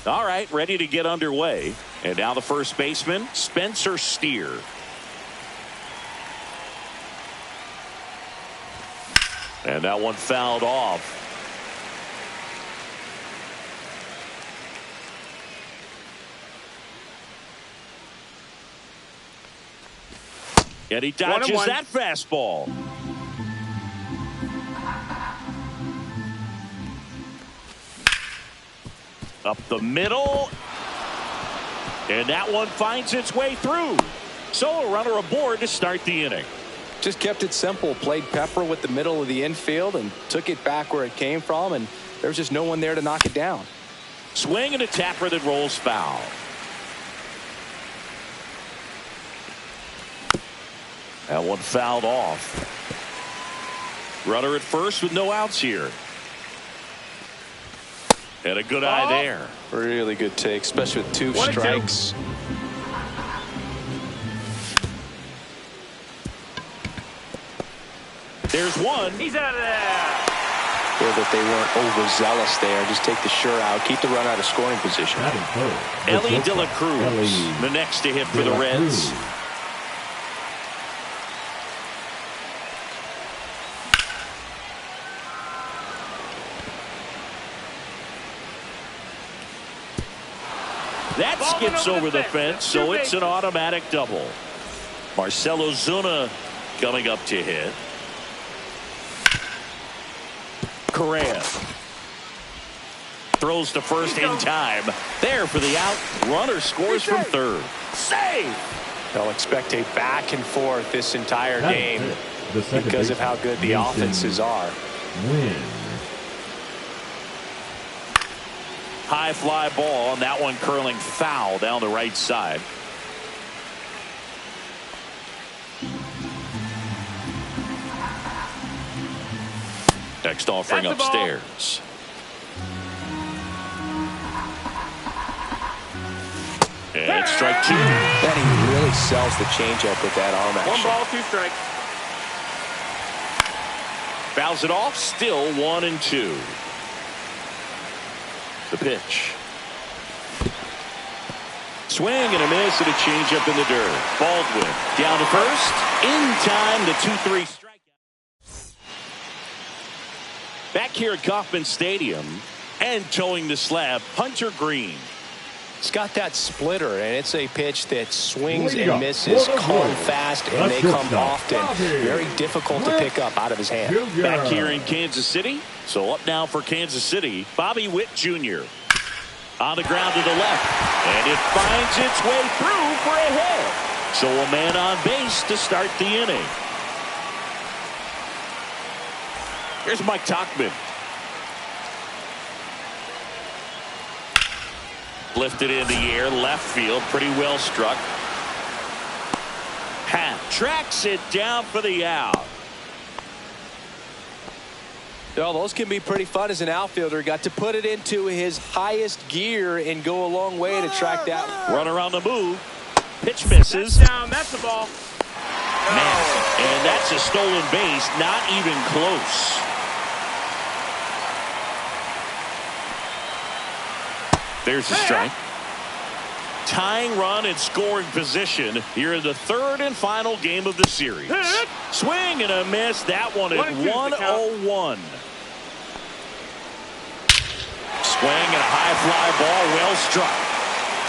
All right, ready to get underway. And now the first baseman, Spencer Steer. And that one fouled off. And he dodges that fastball. Up the middle. And that one finds its way through. So a runner aboard to start the inning. Just kept it simple. Played pepper with the middle of the infield and took it back where it came from. And there was just no one there to knock it down. Swing and a tapper that rolls foul. That one fouled off. Runner at first with no outs here. And a good eye there. Really good take, especially with two strikes. There's one. He's out of there. Feel that they weren't overzealous there. Just take the sure out. Keep the run out of scoring position. Elly De La Cruz, the next to hit for the Reds. That skips over the fence, so it's an automatic double. Marcell Ozuna coming up to hit. Correa throws to first in time. There for the out. Runner scores from third. Save! They'll expect a back and forth this entire game because of how good the offenses are. High fly ball, and that one curling foul down the right side. Next offering upstairs. And strike two. Benny really sells the changeup with that arm action. 1 ball, 2 strikes. Fouls it off. Still 1-2. The pitch. Swing and a miss and a changeup in the dirt. Baldwin down to first. In time, the 2-3 strikeout. Back here at Kauffman Stadium and towing the slab, Hunter Green. It's got that splitter, and it's a pitch that swings and misses, come fast, and they come often. Very difficult to pick up out of his hand. Back here in Kansas City. So up now for Kansas City, Bobby Witt Jr. On the ground to the left, and it finds its way through for a hit. So a man on base to start the inning. Here's Mike Tauchman. Lifted in the air, left field, pretty well struck. Happ tracks it down for the out. Well, those can be pretty fun as an outfielder. Got to put it into his highest gear and go a long way to track that. Runner on the move. Pitch misses. That's down. That's the ball. And that's a stolen base. Not even close. There's the strike. Tying run and scoring position here in the third and final game of the series. Swing and a miss. That one at 1-0-1. Swing and a high fly ball, well struck.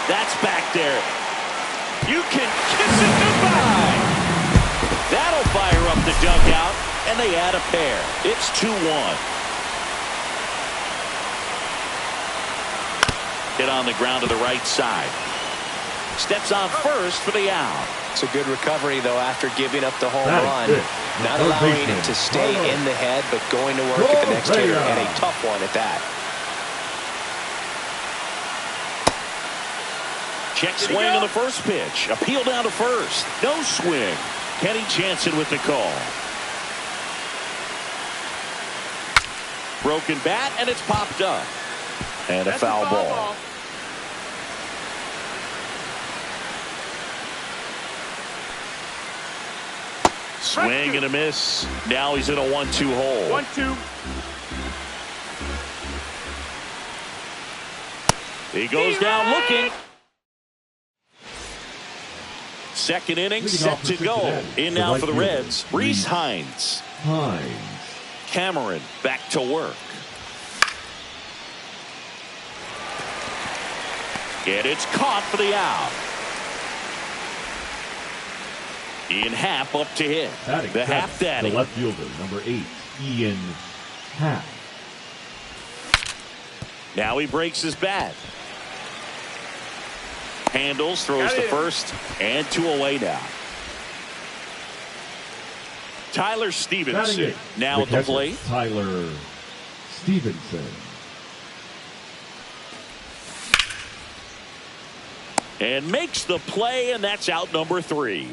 That's back there. You can kiss it goodbye. That'll fire up the dugout, and they add a pair. It's 2-1. Hit on the ground to the right side. Steps on first for the out. It's a good recovery, though, after giving up the home run. Not allowing it to stay in the head, but going to work at the next hitter, and a tough one at that. Check swing on the first pitch. Appeal down to first. No swing. Kenny Jansen with the call. Broken bat, and it's popped up. And a foul ball. Swing and a miss. Now he's in a 1-2 hole. 1-2. He goes down looking. Second inning set to go. In now for the Reds, Rhys Hines. Cameron back to work. And it's caught for the out. Ian Happ up to hit. The Happ daddy. The left fielder, number 8, Ian Happ. Now he breaks his bat. Handles, throws to first, and 2 away now. Tyler Stevenson now at the plate. Tyler Stevenson. And makes the play, and that's out number 3.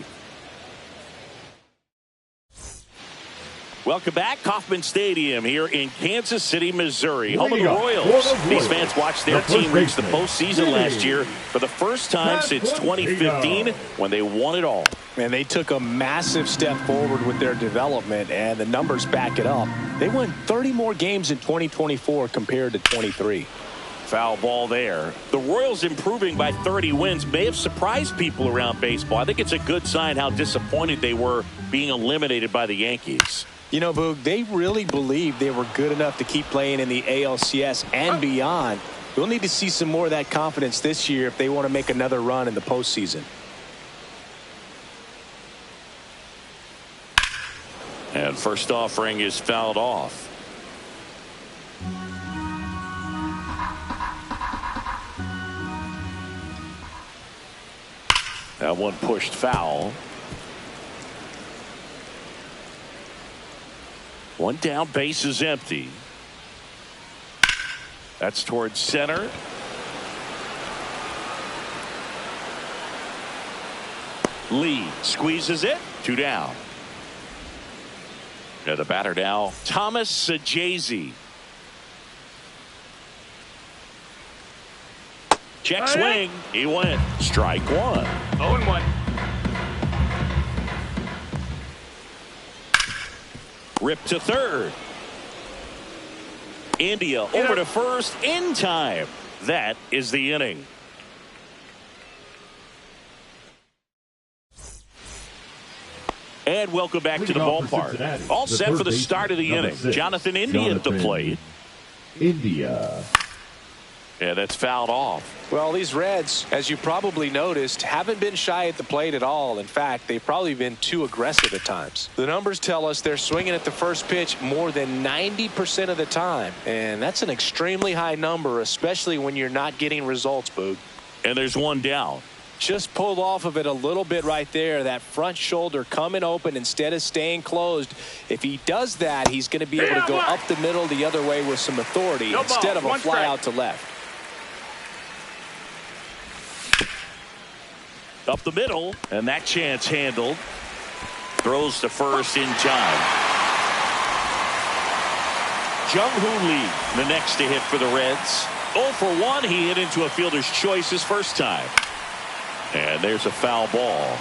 Welcome back. Kauffman Stadium here in Kansas City, Missouri, home of the Royals. These fans watched their team reach the postseason last year for the first time since 2015 when they won it all. And they took a massive step forward with their development, and the numbers back it up. They won 30 more games in 2024 compared to 23. Foul ball there. The Royals improving by 30 wins may have surprised people around baseball. I think it's a good sign how disappointed they were being eliminated by the Yankees. You know, Boog, they really believed they were good enough to keep playing in the ALCS and beyond. We'll need to see some more of that confidence this year if they want to make another run in the postseason. And first offering is fouled off. That one pushed foul. One down, base is empty. That's towards center. Lee squeezes it. 2 down. Yeah, the batter now, Thomas Sajazi. Check swing. He went. Strike 1. 0-1. Rip to third. India over to first in time. That is the inning. And welcome back to the ballpark. All set for the start of the inning. Jonathan India at the plate. India. Yeah, that's fouled off. Well, these Reds, as you probably noticed, haven't been shy at the plate at all. In fact, they've probably been too aggressive at times. The numbers tell us they're swinging at the first pitch more than 90% of the time. And that's an extremely high number, especially when you're not getting results, Boog. And there's one down. Just pulled off of it a little bit right there. That front shoulder coming open instead of staying closed. If he does that, he's going to be able to go up the middle the other way with some authority instead of a fly out to left. Up the middle, and that chance handled. Throws to first in time. Jung-Hoo Lee, the next to hit for the Reds. 0 for 1, he hit into a fielder's choice his first time. And there's a foul ball.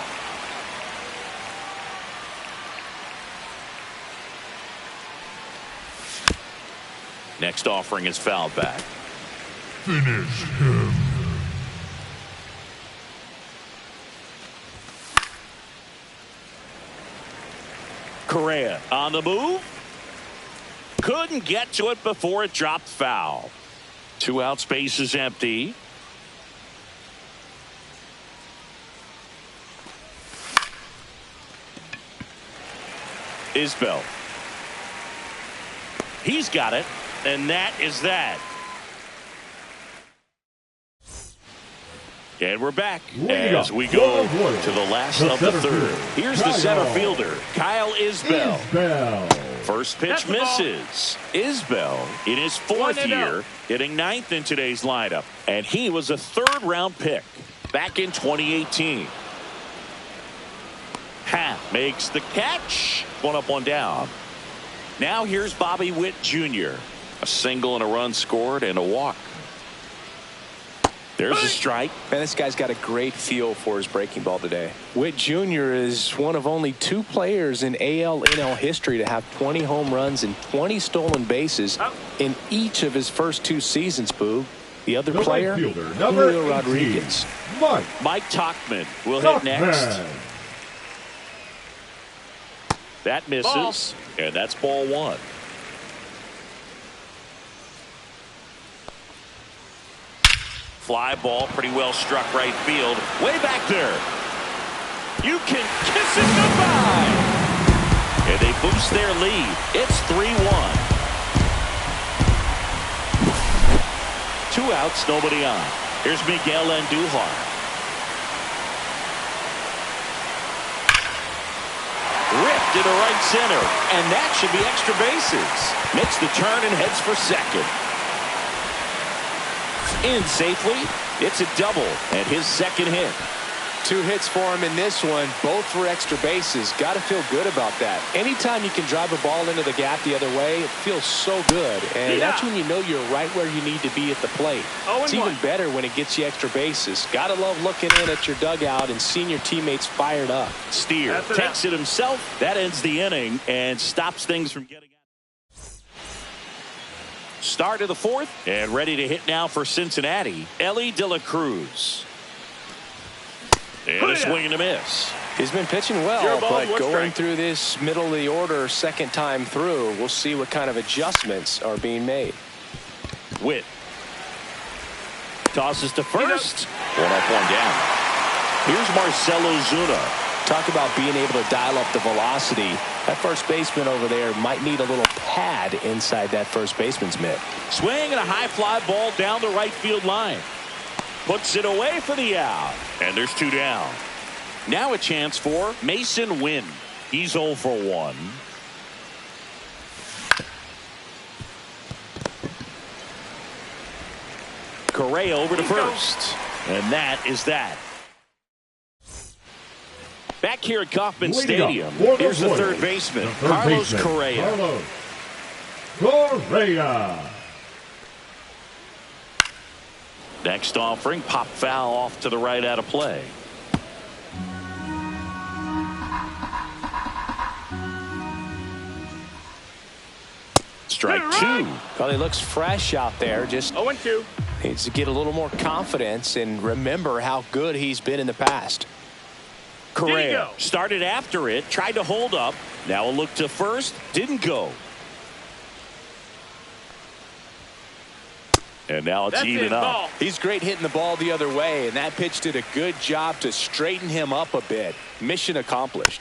Next offering is fouled back. Finish him. Correa on the move. Couldn't get to it before it dropped foul. 2 out, space is empty. Isbell. He's got it, and that is that. And we're back as we go to the last of the third. Here's the center fielder, Kyle Isbell. First pitch misses. Isbell in his 4th year, hitting 9th in today's lineup. And he was a 3rd-round pick back in 2018. Happ makes the catch. 1 up, 1 down. Now here's Bobby Witt Jr. A single and a run scored and a walk. There's a strike. Man, this guy's got a great feel for his breaking ball today. Witt Jr. is one of only 2 players in AL/NL history to have 20 home runs and 20 stolen bases in each of his first 2 seasons, Boo. The other The right player, fielder, number Julio 18, Rodriguez. Mike Tauchman will hit next. Tauchman. That misses, and that's ball one. Fly ball, pretty well struck right field. Way back there. You can kiss it goodbye. And they boost their lead. It's 3-1. 2 outs, nobody on. Here's Miguel Andujar. Ripped into right center, and that should be extra bases. Makes the turn and heads for second. In safely, it's a double and his second hit. 2 hits for him in this one, both for extra bases. Got to feel good about that. Anytime you can drive a ball into the gap the other way, it feels so good. And that's when you know you're right where you need to be at the plate. It's even better when it gets you extra bases. Got to love looking in at your dugout and seeing your teammates fired up. Steer takes it himself. That ends the inning and stops things from getting out. Start of the 4th, and ready to hit now for Cincinnati, Elly De La Cruz. And a swing and a miss. He's been pitching well, but going through this middle of the order second time through, we'll see what kind of adjustments are being made. Witt tosses to first. 1 up, 1 down. Here's Marcell Ozuna. Talk about being able to dial up the velocity. That first baseman over there might need a little pad inside that first baseman's mitt. Swing and a high fly ball down the right field line. Puts it away for the out. And there's 2 down. Now a chance for Masyn Winn. He's 0 for 1. Correa over to first. And that is that. Back here at Kauffman Stadium, here's the third baseman, Carlos Correa. Carlos Correa. Next offering, pop foul off to the right out of play. Strike 2. Well, he looks fresh out there. Just 0-2. needs to get a little more confidence and remember how good he's been in the past. Correa started after it, tried to hold up. Now a look to first, didn't go. And now it's even up. He's great hitting the ball the other way, and that pitch did a good job to straighten him up a bit. Mission accomplished.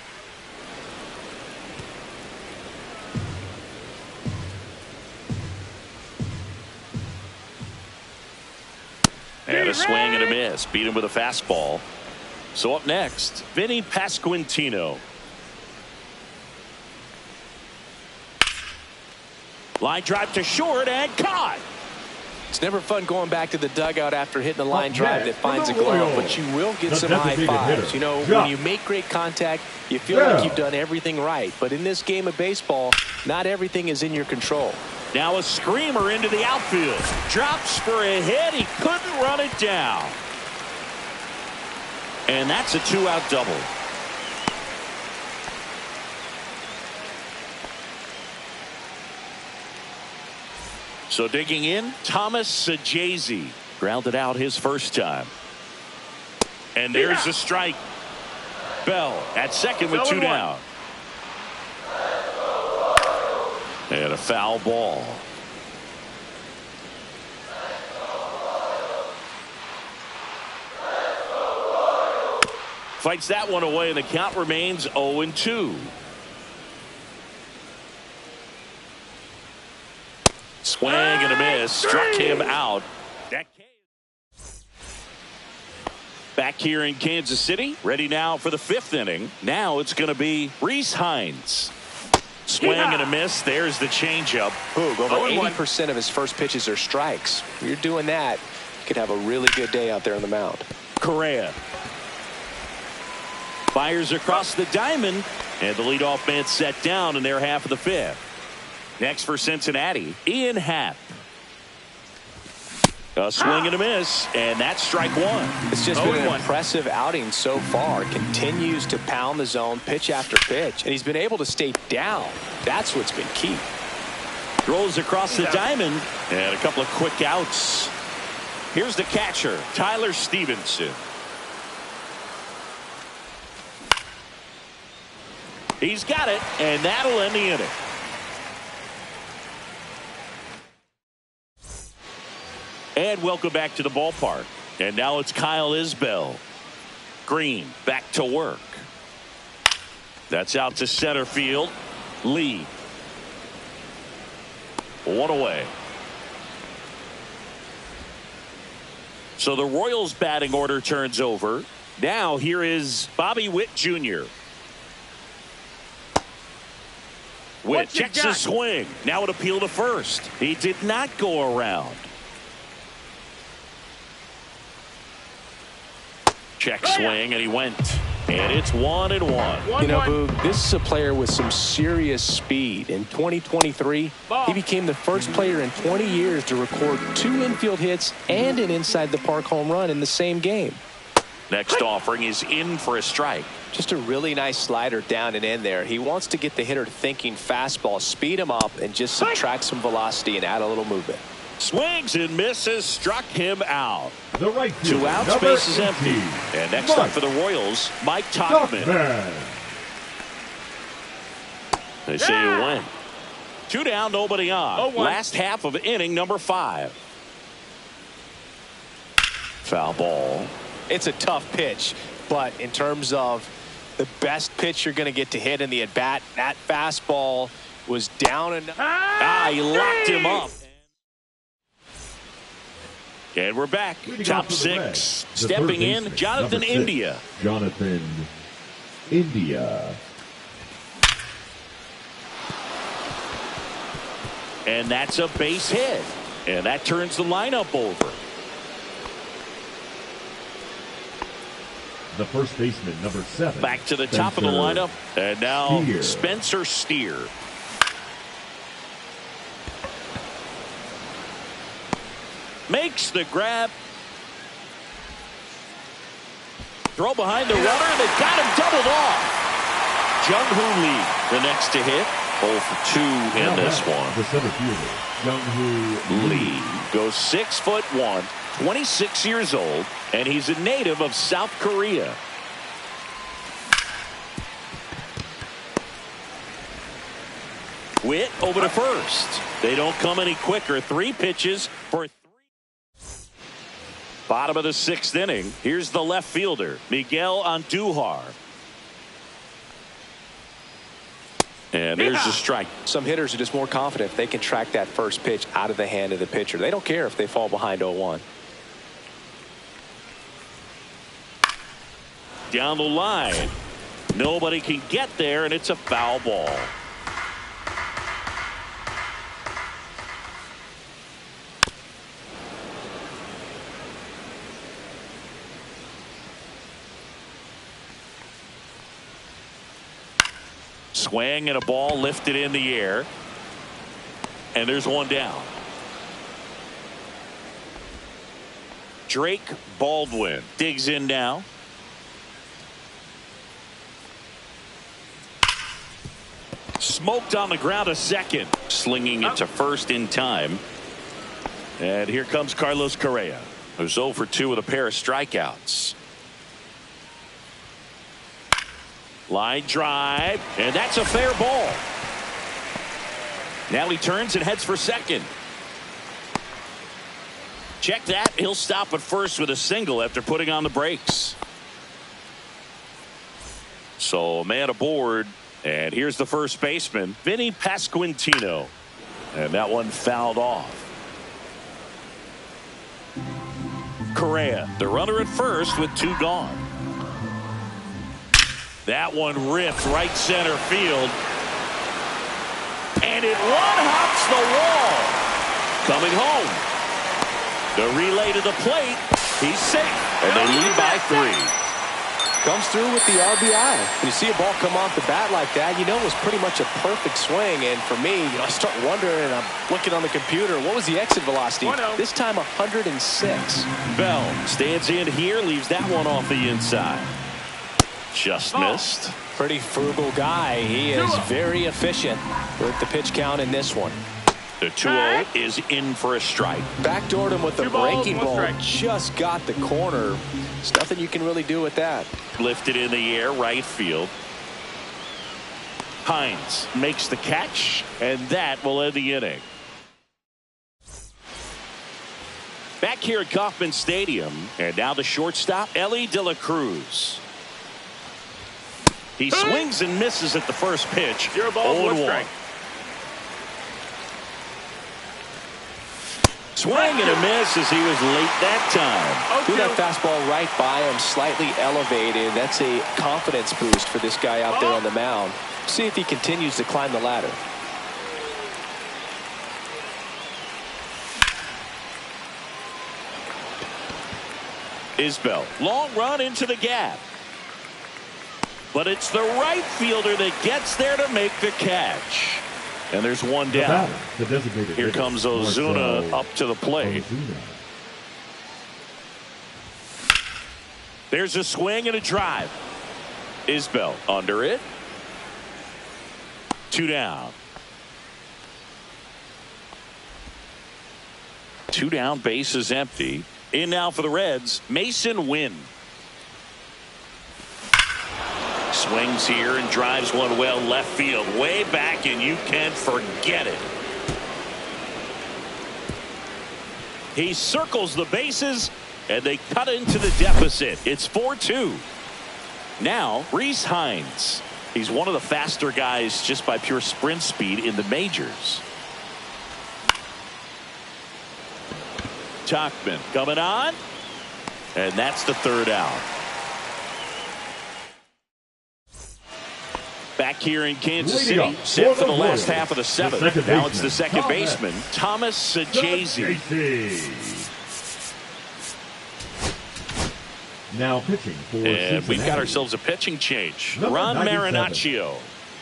And a swing and a miss. Beat him with a fastball. So up next, Vinny Pasquantino. Line drive to short and caught. It's never fun going back to the dugout after hitting a line drive that finds a glove, but you will get some high fives. You know, when you make great contact, you feel like you've done everything right. But in this game of baseball, not everything is in your control. Now a screamer into the outfield. Drops for a hit. He couldn't run it down. And that's a 2-out double. So digging in, Thomas Saggese grounded out his first time. And there's a strike. Bell at second with 2 down. And a foul ball. Fights that one away, and the count remains 0-2. Swing and a miss. Struck him out. Back here in Kansas City. Ready now for the 5th inning. Now it's going to be Rhys Hines. Swing and a miss. There's the changeup. Over 80% of his first pitches are strikes. If you're doing that, you could have a really good day out there on the mound. Correa fires across the diamond, and the leadoff man set down in their half of the 5th. Next for Cincinnati, Ian Happ. A swing and a miss, and that's strike 1. It's just been an impressive outing so far. Continues to pound the zone pitch after pitch, and he's been able to stay down. That's what's been key. Throws across the diamond, and a couple of quick outs. Here's the catcher, Tyler Stevenson. He's got it, and that'll end the inning. And welcome back to the ballpark. And now it's Kyle Isbell. Green back to work. That's out to center field. Lee. One away. So the Royals batting order turns over. Now here is Bobby Witt Jr. Witt checks his swing. Now an appeal to first. He did not go around. Check swing, and he went. And it's 1-1. You know, Boog, this is a player with some serious speed. In 2023, he became the first player in 20 years to record 2 infield hits and an inside-the-park home run in the same game. Next offering is in for a strike. Just a really nice slider down and in there. He wants to get the hitter thinking fastball, speed him up, and just subtract some velocity and add a little movement. Swings and misses, struck him out. The right field, 2 out, number space is empty. 18, And next up for the Royals, Mike Tauchman. They say he went. 2 down, nobody on. Last half of inning number 5. Foul ball. It's a tough pitch, but in terms of the best pitch you're going to get to hit in the at-bat, that fastball was down and he locked him up. And we're back. Top 6. Stepping in, Jonathan India. Jonathan India. And that's a base hit. And that turns the lineup over. The first baseman, number 7. Back to the top of the lineup. And now Spencer Steer. Makes the grab. Throw behind the runner. They got him doubled off. Jung-Hoo Lee, the next to hit. 0 for 2 in this one. The center fielder, Jung-Hoo Lee goes 6'1", 26 years old, and he's a native of South Korea. Witt over to first. They don't come any quicker. 3 pitches for 3. Bottom of the 6th inning. Here's the left fielder, Miguel Andujar. And there's the strike. Some hitters are just more confident if they can track that first pitch out of the hand of the pitcher. They don't care if they fall behind 0-1. Down the line. Nobody can get there, and it's a foul ball. Swing and a ball lifted in the air. And there's one down. Drake Baldwin digs in now. Smoked on the ground a second. Slinging it to first in time. And here comes Carlos Correa, who's 0 for 2 with a pair of strikeouts. Line drive, and that's a fair ball. Now he turns and heads for second. Check that. He'll stop at first with a single after putting on the brakes. So a man aboard, and here's the first baseman, Vinny Pasquantino. And that one fouled off. Correa, the runner at first with 2 gone. That one ripped right center field. And it one-hops the wall. Coming home. The relay to the plate. He's safe. And they lead by 3. Comes through with the RBI. When you see a ball come off the bat like that, you know it was pretty much a perfect swing. And for me, I start wondering, and I'm looking on the computer, what was the exit velocity? This time 106. Bell stands in here, leaves that one off the inside. Just missed. Pretty frugal guy. He is very efficient with the pitch count in this one. The 2-0 is in for a strike. Backdoored him with the 2 balls, breaking 1 ball. strike. Just got the corner. There's nothing you can really do with that. Lifted in the air, right field. Hines makes the catch, and that will end the inning. Back here at Kauffman Stadium, and now the shortstop, Elly De La Cruz. He swings and misses at the first pitch. 0 balls, 1 0-1. strike. Swing and a miss as he was late that time. Threw that fastball right by him, slightly elevated. That's a confidence boost for this guy out there on the mound. See if he continues to climb the ladder. Isbell, long run into the gap. But it's the right fielder that gets there to make the catch. And there's one down. The designated Here hitter, comes Ozuna Marcell up to the plate. Ozuna. There's a swing and a drive. Isbell under it. 2 down. 2 down, base is empty. In now for the Reds, Mason Wynn. Swings here and drives one well left field, way back, and you can forget it. He circles the bases, and they cut into the deficit. It's 4-2. Now, Rhys Hines. He's one of the faster guys just by pure sprint speed in the majors. Tauchman coming on, and that's the 3rd out. Back here in Kansas City, set for the last half of the 7th. Now it's the second baseman, Thomas Saggese. Now pitching for And Cincinnati. we've got ourselves a pitching change. Number Ron 97. Marinaccio.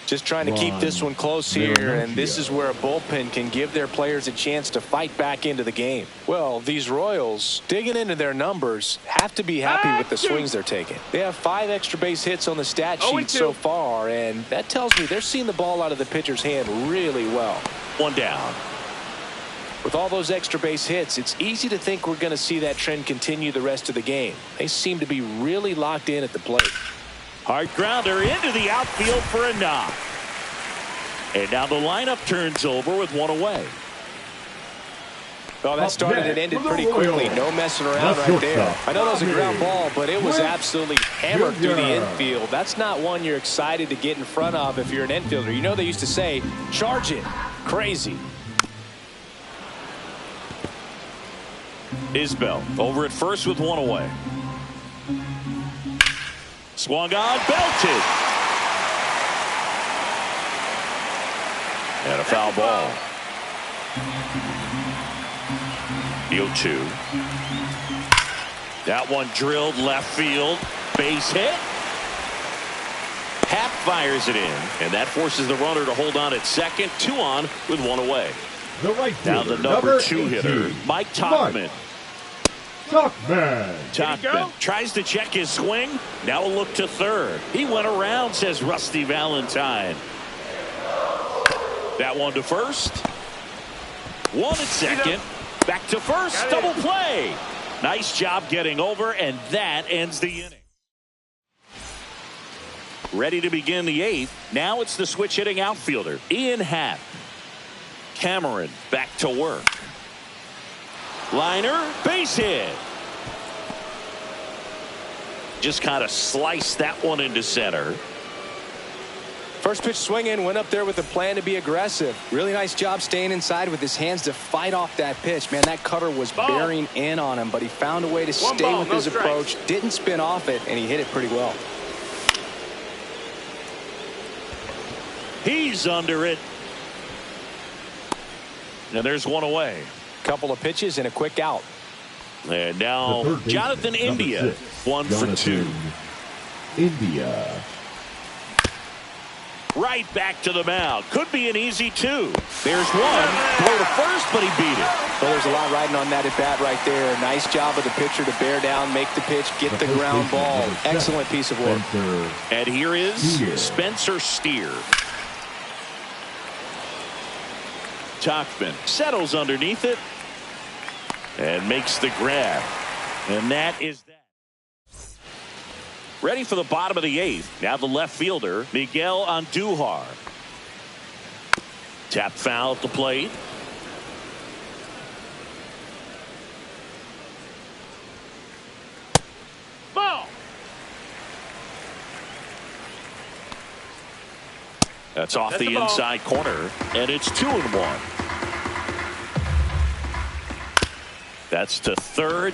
Just trying to keep this one close here, and this is where a bullpen can give their players a chance to fight back into the game. Well, these Royals, digging into their numbers, have to be happy with the swings they're taking. They have 5 extra base hits on the stat sheet so far, and that tells me they're seeing the ball out of the pitcher's hand really well. 1 down. With all those extra base hits, it's easy to think we're going to see that trend continue the rest of the game. They seem to be really locked in at the plate. Hard grounder into the outfield for a knock. And now the lineup turns over with 1 away. Well, that started and ended pretty quickly. No messing around right there. I know that was a ground ball, but it was absolutely hammered through the infield. That's not one you're excited to get in front of if you're an infielder. You know they used to say, charge it. Crazy. Isbell over at first with 1 away. Swung on, belted. And a foul ball. The 0-2. That one drilled left field. Base hit. Happ fires it in, and that forces the runner to hold on at second. 2 on with 1 away. The right Now fielder, the number 2 18, hitter, Mike Tauchman. Tauchman tries to check his swing. Now a look to third. He went around, says Rusty Valentine. That one to first. 1 at second. Back to first. Double play. Nice job getting over, and that ends the inning. Ready to begin the 8th. Now it's the switch hitting outfielder, Ian Happ. Cameron back to work. Liner, base hit. Just kind of sliced that one into center. First pitch swinging, went up there with a plan to be aggressive. Really nice job staying inside with his hands to fight off that pitch. Man, that cutter was bearing in on him, but he found a way to stay with his approach, didn't spin off it, and he hit it pretty well. He's under it. And there's 1 away. Couple of pitches and a quick out. And now Jonathan India, 1 for 2. India. Right back to the mound. Could be an easy 2. There's 1. Throw to first, but he beat it. Well, there's a lot riding on that at bat right there. Nice job of the pitcher to bear down, make the pitch, get the ground ball. Excellent piece of work. And here is Spencer Steer. Tauchman settles underneath it and makes the grab. And that is that. Ready for the bottom of the 8th. Now the left fielder, Miguel Andujar. Tap foul at the plate. Ball. That's off the inside corner, and it's 2-1. That's to third.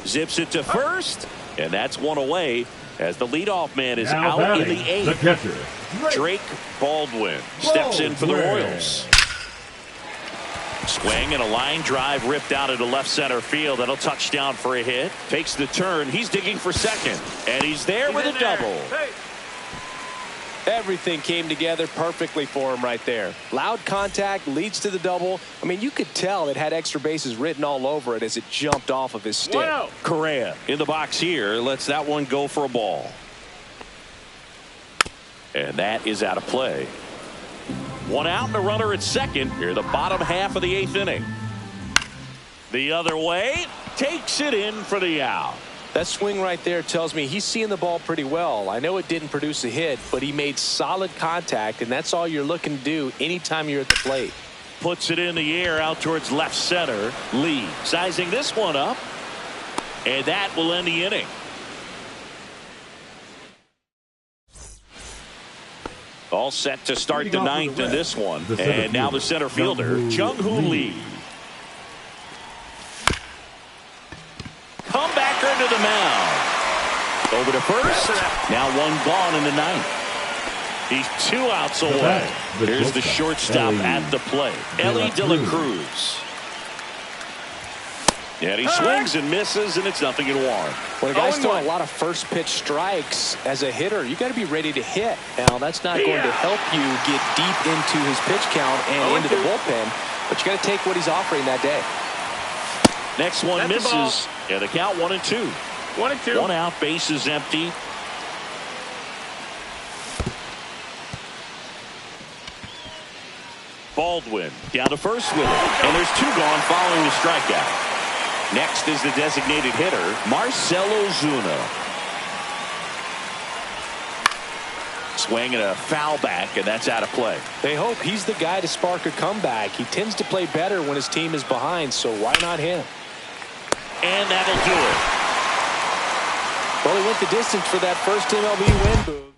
Zips it to first, and that's one away as the leadoff man is Now out in batting, the 8th. the catcher, Drake Baldwin steps in for the Royals. Swing and a line drive ripped out into left center field. That'll touchdown for a hit. Takes the turn. He's digging for second, and he's there with a double. Hey. Everything came together perfectly for him right there. Loud contact leads to the double. I mean, you could tell it had extra bases written all over it as it jumped off of his stick. Correa in the box here lets that one go for a ball. And that is out of play. One out and a runner at second. Here the bottom half of the 8th inning. The other way, takes it in for the out. That swing right there tells me he's seeing the ball pretty well. I know it didn't produce a hit, but he made solid contact, and that's all you're looking to do anytime you're at the plate. Puts it in the air out towards left center. Lee sizing this one up, and that will end the inning. All set to start the 9th in this one. And now the center fielder, Jung-Hoo Lee. Comebacker to the mound. Over to first. Now one gone in the 9th. He's 2 outs away. Here's the shortstop at the plate, Elly De La Cruz. And he swings and misses, and it's 0-1. When a guy's throwing a lot of first pitch strikes as a hitter, you got to be ready to hit. Now, that's not going to help you get deep into his pitch count and into the bullpen, but you got to take what he's offering that day. Next one misses, and the count 1-2. 1-2. 1 out, base is empty. Baldwin down to first with it, and there's 2 gone following the strikeout. Next is the designated hitter, Marcell Ozuna. Swing and a foul back, and that's out of play. They hope he's the guy to spark a comeback. He tends to play better when his team is behind, so why not him? And that'll do it. Well, he went the distance for that first MLB win, Boog.